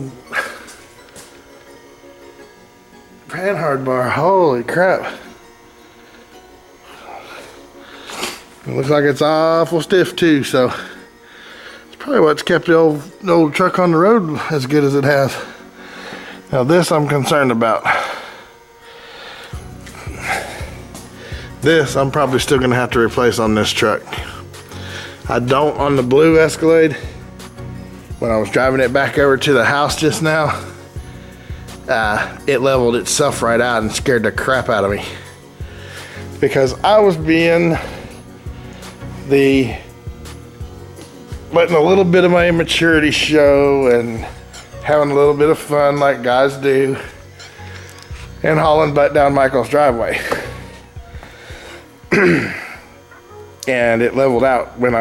Speaker 1: panhard bar. Holy crap. It looks like it's awful stiff too, so it's probably what's kept the old truck on the road as good as it has. Now this I'm concerned about. This I'm probably still gonna have to replace on this truck. I don't on the blue Escalade. When I was driving it back over to the house just now, it leveled itself right out and scared the crap out of me. Because I was letting a little bit of my immaturity show and having a little bit of fun like guys do, and hauling butt down Michael's driveway. And it leveled out when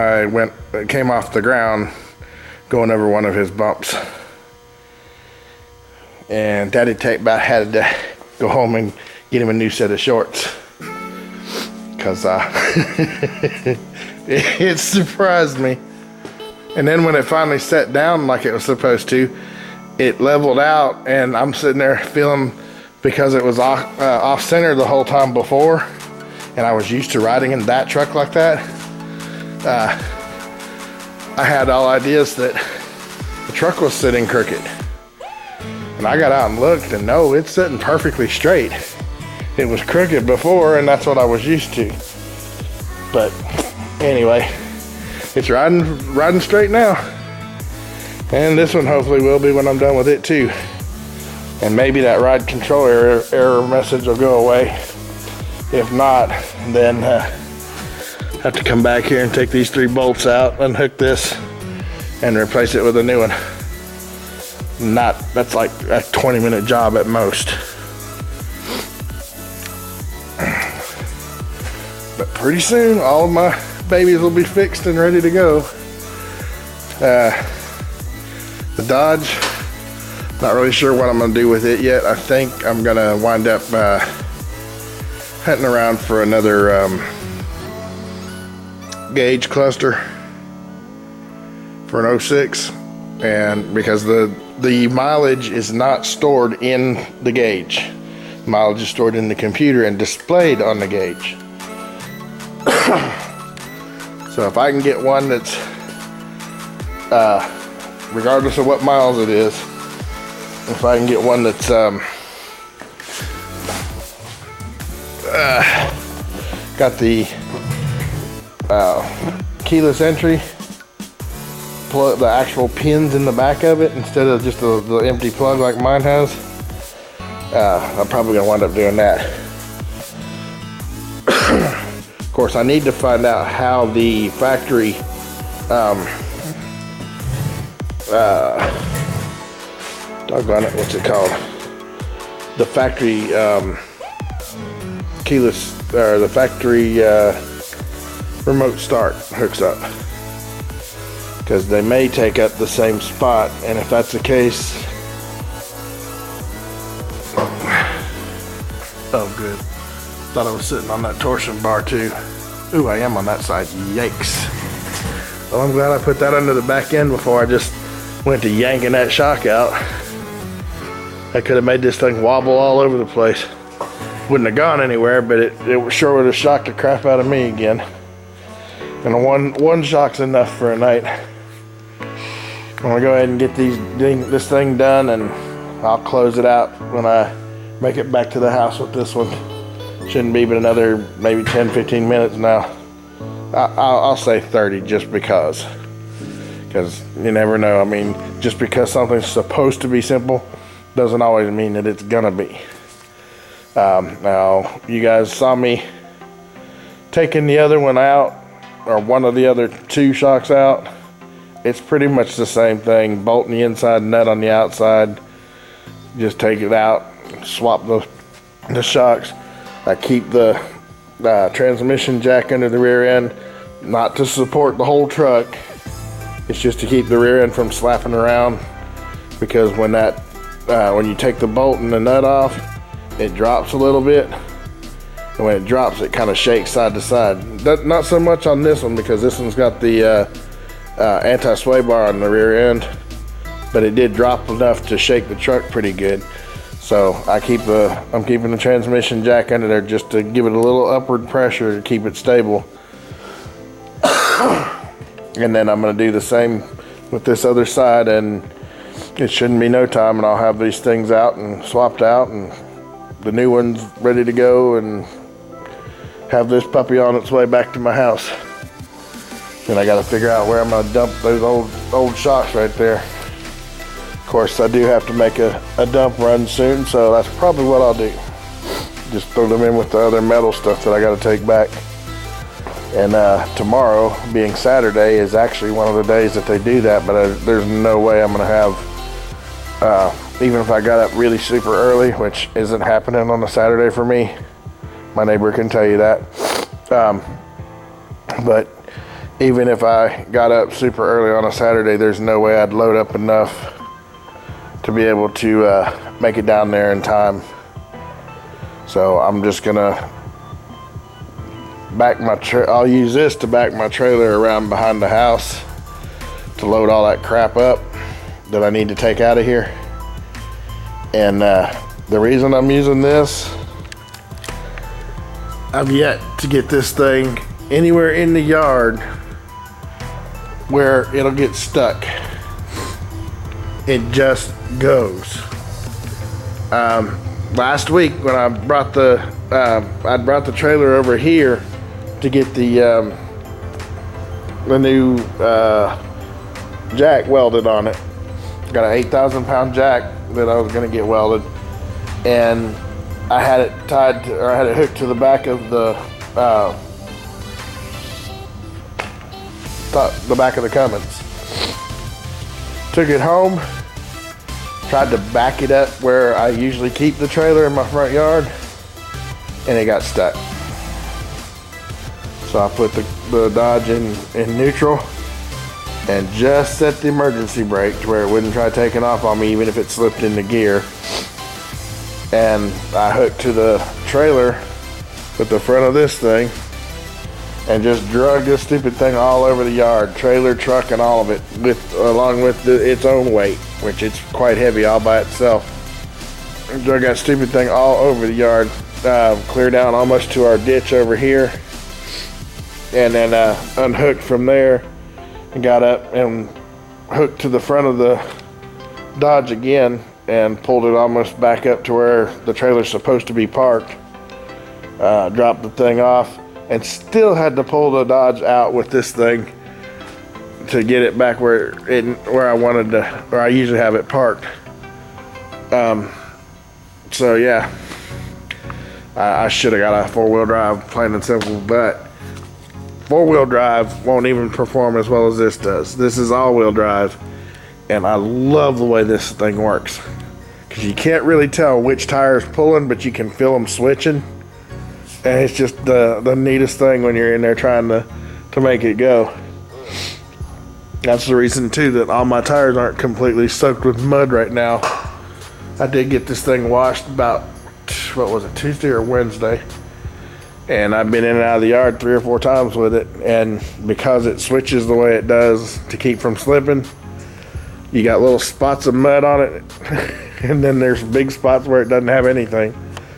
Speaker 1: it came off the ground going over one of his bumps. And Daddy had to go home and get him a new set of shorts. Because it surprised me. And then when it finally set down like it was supposed to, it leveled out, and I'm sitting there feeling, because it was off center the whole time before, and I was used to riding in that truck like that, I had all ideas that the truck was sitting crooked. And I got out and looked, and no, it's sitting perfectly straight. It was crooked before, and that's what I was used to. But anyway, it's riding straight now. And this one hopefully will be when I'm done with it too. And maybe that ride control error message will go away. If not, then have to come back here and take these 3 bolts out, unhook this, and replace it with a new one. That's like a 20-minute job at most. But pretty soon, all of my babies will be fixed and ready to go. The Dodge, not really sure what I'm gonna do with it yet. I think I'm gonna wind up hunting around for another gauge cluster for an 06, and because the mileage is not stored in the gauge. Mileage is stored in the computer and displayed on the gauge. So if I can get one that's regardless of what miles it is, if I can get one that's got the keyless entry, plug, the actual pins in the back of it instead of just the empty plug like mine has, I'm probably gonna wind up doing that. Of course, I need to find out how the factory doggone it, what's it called? The factory keyless, or the factory remote start hooks up, because they may take up the same spot, and if that's the case, oh good, thought I was sitting on that torsion bar too. Ooh, I am on that side, yikes. Well, I'm glad I put that under the back end before I just went to yanking that shock out. I could have made this thing wobble all over the place. Wouldn't have gone anywhere, but it sure would have shocked the crap out of me again. And one shock's enough for a night. I'm gonna go ahead and get this thing done, and I'll close it out when I make it back to the house with this one. Shouldn't be but another maybe 10-15 minutes now. I'll say 30 just because you never know. I mean, just because something's supposed to be simple doesn't always mean that it's gonna be. Now, you guys saw me taking the other one out, or one of the other 2 shocks out. It's pretty much the same thing. Bolting the inside nut on the outside. Just take it out, swap the shocks. I keep the transmission jack under the rear end, not to support the whole truck. It's just to keep the rear end from slapping around, because when you take the bolt and the nut off, it drops a little bit, and when it drops, it kind of shakes side to side. Not so much on this one, because this one's got the anti-sway bar on the rear end, but it did drop enough to shake the truck pretty good. So I'm keeping the transmission jack under there just to give it a little upward pressure to keep it stable. And then I'm gonna do the same with this other side, and it shouldn't be no time, and I'll have these things out and swapped out and the new one's ready to go, and have this puppy on its way back to my house. Then I gotta figure out where I'm gonna dump those old shocks right there. Of course, I do have to make a dump run soon, so that's probably what I'll do. Just throw them in with the other metal stuff that I gotta take back. And tomorrow, being Saturday, is actually one of the days that they do that, but there's no way I'm gonna have, even if I got up really super early, which isn't happening on a Saturday for me. My neighbor can tell you that. But even if I got up super early on a Saturday, there's no way I'd load up enough to be able to make it down there in time. So I'm just gonna back my I'll use this to back my trailer around behind the house to load all that crap up that I need to take out of here. And the reason I'm using this, I've yet to get this thing anywhere in the yard where it'll get stuck. It just goes. Last week when I brought the trailer over here to get the new jack welded on it. Got an 8,000 pound jack that I was gonna get welded, and I had it tied to, or I had it hooked to the back of the back of the Cummins. Took it home, tried to back it up where I usually keep the trailer in my front yard, and it got stuck. So I put the Dodge in neutral and just set the emergency brake to where it wouldn't try taking off on me even if it slipped into gear. And I hooked to the trailer with the front of this thing and just drug this stupid thing all over the yard, trailer, truck, and all of it, along with its own weight, which it's quite heavy all by itself. Drug that stupid thing all over the yard, clear down almost to our ditch over here, and then unhooked from there and got up and hooked to the front of the Dodge again and pulled it almost back up to where the trailer's supposed to be parked. Dropped the thing off and still had to pull the Dodge out with this thing to get it back where I wanted to, where I usually have it parked. So yeah, I should have got a four-wheel drive, plain and simple, but four-wheel drive won't even perform as well as this does. This is all-wheel drive, and I love the way this thing works, because you can't really tell which tire is pulling, but you can feel them switching, and it's just the neatest thing when you're in there trying to make it go. That's the reason too that all my tires aren't completely soaked with mud right now. I did get this thing washed about, what was it, Tuesday or Wednesday, and I've been in and out of the yard 3 or 4 times with it, and because it switches the way it does to keep from slipping, you got little spots of mud on it and then there's big spots where it doesn't have anything.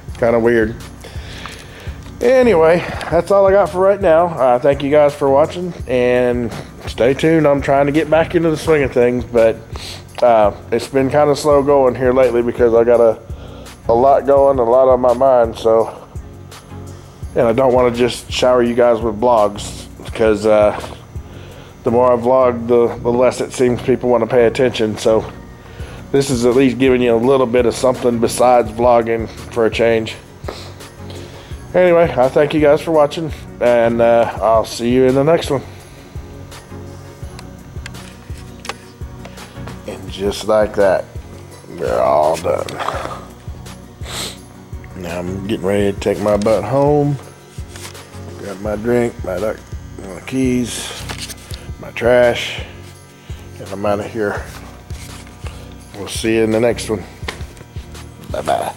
Speaker 1: It's kind of weird. Anyway, that's all I got for right now. Thank you guys for watching, and stay tuned. I'm trying to get back into the swing of things, but it's been kind of slow going here lately because I got a lot going, a lot on my mind. So, and I don't want to just shower you guys with vlogs, because the more I vlog, the less it seems people want to pay attention. So this is at least giving you a little bit of something besides vlogging for a change. Anyway, I thank you guys for watching, and I'll see you in the next one. And just like that, we're all done. Now I'm getting ready to take my butt home, grab my drink, my keys, my trash, and I'm out of here. We'll see you in the next one. Bye-bye.